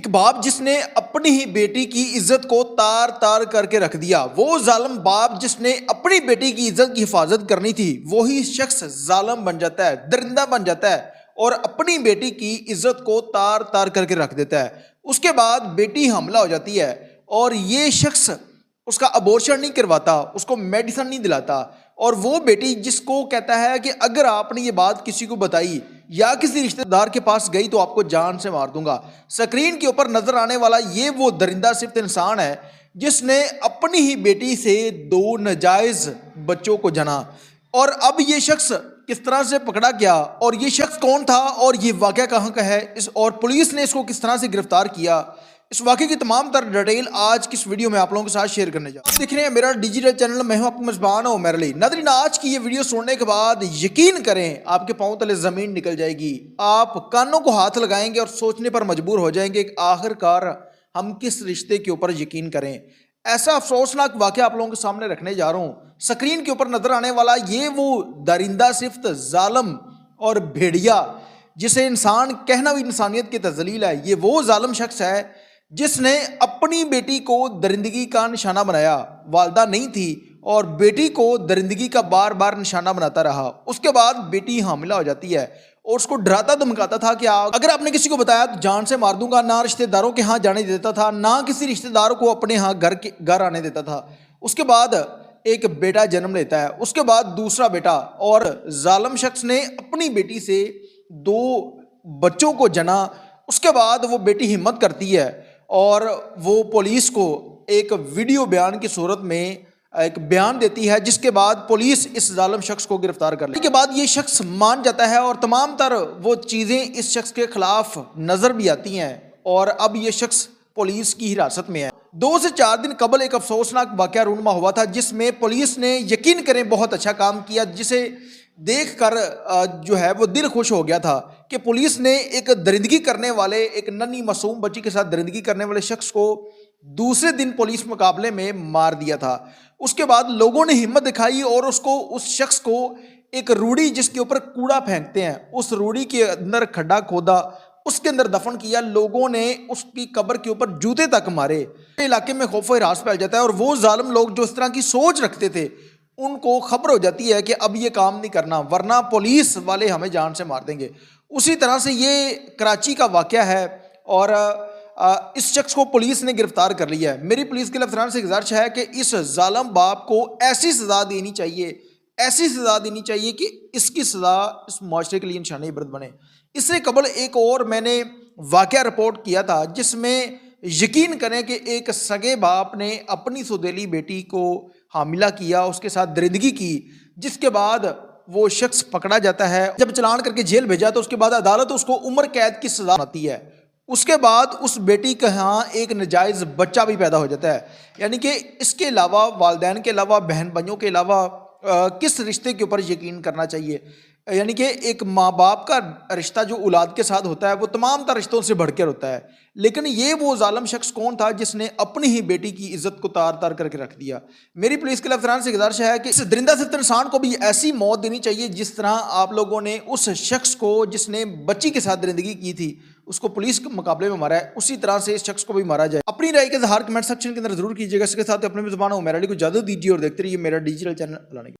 ایک باپ جس نے اپنی ہی بیٹی کی عزت کو تار تار کر کے رکھ دیا، وہ ظالم باپ جس نے اپنی بیٹی کی عزت کی حفاظت کرنی تھی، وہی شخص ظالم بن جاتا ہے، درندہ بن جاتا ہے اور اپنی بیٹی کی عزت کو تار تار کر کے رکھ دیتا ہے۔ اس کے بعد بیٹی حاملہ ہو جاتی ہے اور یہ شخص اس کا ابورشن نہیں کرواتا، اس کو میڈیسن نہیں دلاتا، اور وہ بیٹی جس کو کہتا ہے کہ اگر آپ نے یہ بات کسی کو بتائی یا کسی رشتہ دار کے پاس گئی تو آپ کو جان سے مار دوں گا۔ سکرین کے اوپر نظر آنے والا یہ وہ درندہ صفت انسان ہے جس نے اپنی ہی بیٹی سے 2 ناجائز بچوں کو جنا، اور اب یہ شخص کس طرح سے پکڑا گیا اور یہ شخص کون تھا اور یہ واقعہ کہاں کا ہے، اور پولیس نے اس کو کس طرح سے گرفتار کیا، اس واقعے کی تمام تر ڈیٹیل آج کی اس ویڈیو میں آپ لوگوں کے ساتھ شیئر کرنے جا رہا ہوں۔ آپ دیکھ رہے ہیں میرا ڈیجیٹل چینل، میں ہوں آپ کا میزبان عمر علی۔ ناظرین، آج کی یہ ویڈیو سننے کے بعد یقین کریں آپ کے پاؤں تلے زمین نکل جائے گی، آپ کانوں کو ہاتھ لگائیں گے اور سوچنے پر مجبور ہو جائیں گے کہ آخر کار ہم کس رشتے کے اوپر یقین کریں۔ ایسا افسوسناک واقعہ آپ لوگوں کے سامنے رکھنے جا رہا ہوں۔ سکرین کے اوپر نظر آنے والا یہ وہ درندہ صفت، ظالم اور بھیڑیا جسے انسان کہنا بھی انسانیت کی تذلیل ہے، یہ وہ ظالم شخص ہے جس نے اپنی بیٹی کو درندگی کا نشانہ بنایا۔ والدہ نہیں تھی اور بیٹی کو درندگی کا بار بار نشانہ بناتا رہا۔ اس کے بعد بیٹی حاملہ ہو جاتی ہے اور اس کو ڈراتا دھمکاتا تھا کہ اگر آپ نے کسی کو بتایا تو جان سے مار دوں گا۔ نہ رشتہ داروں کے ہاں جانے دیتا تھا، نہ کسی رشتہ دار کو اپنے ہاں گھر آنے دیتا تھا۔ اس کے بعد ایک بیٹا جنم لیتا ہے، اس کے بعد دوسرا بیٹا، اور ظالم شخص نے اپنی بیٹی سے 2 بچوں کو جنا۔ اس کے بعد وہ بیٹی ہمت کرتی ہے اور وہ پولیس کو ایک ویڈیو بیان کی صورت میں ایک بیان دیتی ہے، جس کے بعد پولیس اس ظالم شخص کو گرفتار کر لیتی ہے۔ اس کے بعد یہ شخص مان جاتا ہے اور تمام تر وہ چیزیں اس شخص کے خلاف نظر بھی آتی ہیں، اور اب یہ شخص پولیس کی حراست میں ہے۔ 2 سے 4 دن قبل ایک افسوسناک واقعہ رونما ہوا تھا، جس میں پولیس نے یقین کریں بہت اچھا کام کیا، جسے دیکھ کر جو ہے وہ دل خوش ہو گیا تھا کہ پولیس نے ایک درندگی کرنے والے، ایک ننھی معصوم بچی کے ساتھ درندگی کرنے والے شخص کو دوسرے دن پولیس مقابلے میں مار دیا تھا۔ اس کے بعد لوگوں نے ہمت دکھائی اور اس شخص کو ایک روڑی جس کے اوپر کوڑا پھینکتے ہیں، اس روڑی کے اندر کھڈا کھودا، اس کے اندر دفن کیا۔ لوگوں نے اس کی قبر کے اوپر جوتے تک مارے۔ علاقے میں خوف و ہراس پھیل جاتا ہے، اور وہ ظالم لوگ جو اس طرح کی سوچ رکھتے تھے ان کو خبر ہو جاتی ہے کہ اب یہ کام نہیں کرنا ورنہ پولیس والے ہمیں جان سے مار دیں گے۔ اسی طرح سے یہ کراچی کا واقعہ ہے اور اس شخص کو پولیس نے گرفتار کر لیا ہے۔ میری پولیس کے افسران سے گزارش ہے کہ اس ظالم باپ کو ایسی سزا دینی چاہیے، ایسی سزا دینی چاہیے کہ اس کی سزا اس معاشرے کے لیے نشانہ عبرت بنے۔ اس سے قبل ایک اور میں نے واقعہ رپورٹ کیا تھا، جس میں یقین کریں کہ ایک سگے باپ نے اپنی سوتیلی بیٹی کو حاملہ کیا، اس کے ساتھ درندگی کی، جس کے بعد وہ شخص پکڑا جاتا ہے۔ جب چلان کر کے جیل بھیجا تو اس کے بعد عدالت اس کو عمر قید کی سزا دیتی ہے۔ اس کے بعد اس بیٹی کے ہاں ایک ناجائز بچہ بھی پیدا ہو جاتا ہے، یعنی کہ اس کے علاوہ والدین کے علاوہ بہن بھائیوں کے علاوہ کس رشتے کے اوپر یقین کرنا چاہیے، یعنی کہ ایک ماں باپ کا رشتہ جو اولاد کے ساتھ ہوتا ہے وہ تمام تر رشتوں سے بڑھ کر ہوتا ہے، لیکن یہ وہ ظالم شخص کون تھا جس نے اپنی ہی بیٹی کی عزت کو تار تار کر کے رکھ دیا۔ میری پولیس کے افسران سے گزارش ہے کہ اس درندہ صفت انسان کو بھی ایسی موت دینی چاہیے جس طرح آپ لوگوں نے اس شخص کو جس نے بچی کے ساتھ درندگی کی تھی اس کو پولیس کے مقابلے میں مارا ہے، اسی طرح سے اس شخص کو بھی مارا جائے۔ اپنی رائے کا اظہار کمنٹ سیکشن کے اندر ضرور کیجیے گا۔ اس کے ساتھ اپنے زبان عمر علی کو اجازت دیجیے اور دیکھتے رہیے میرا ڈیجیٹل چینل۔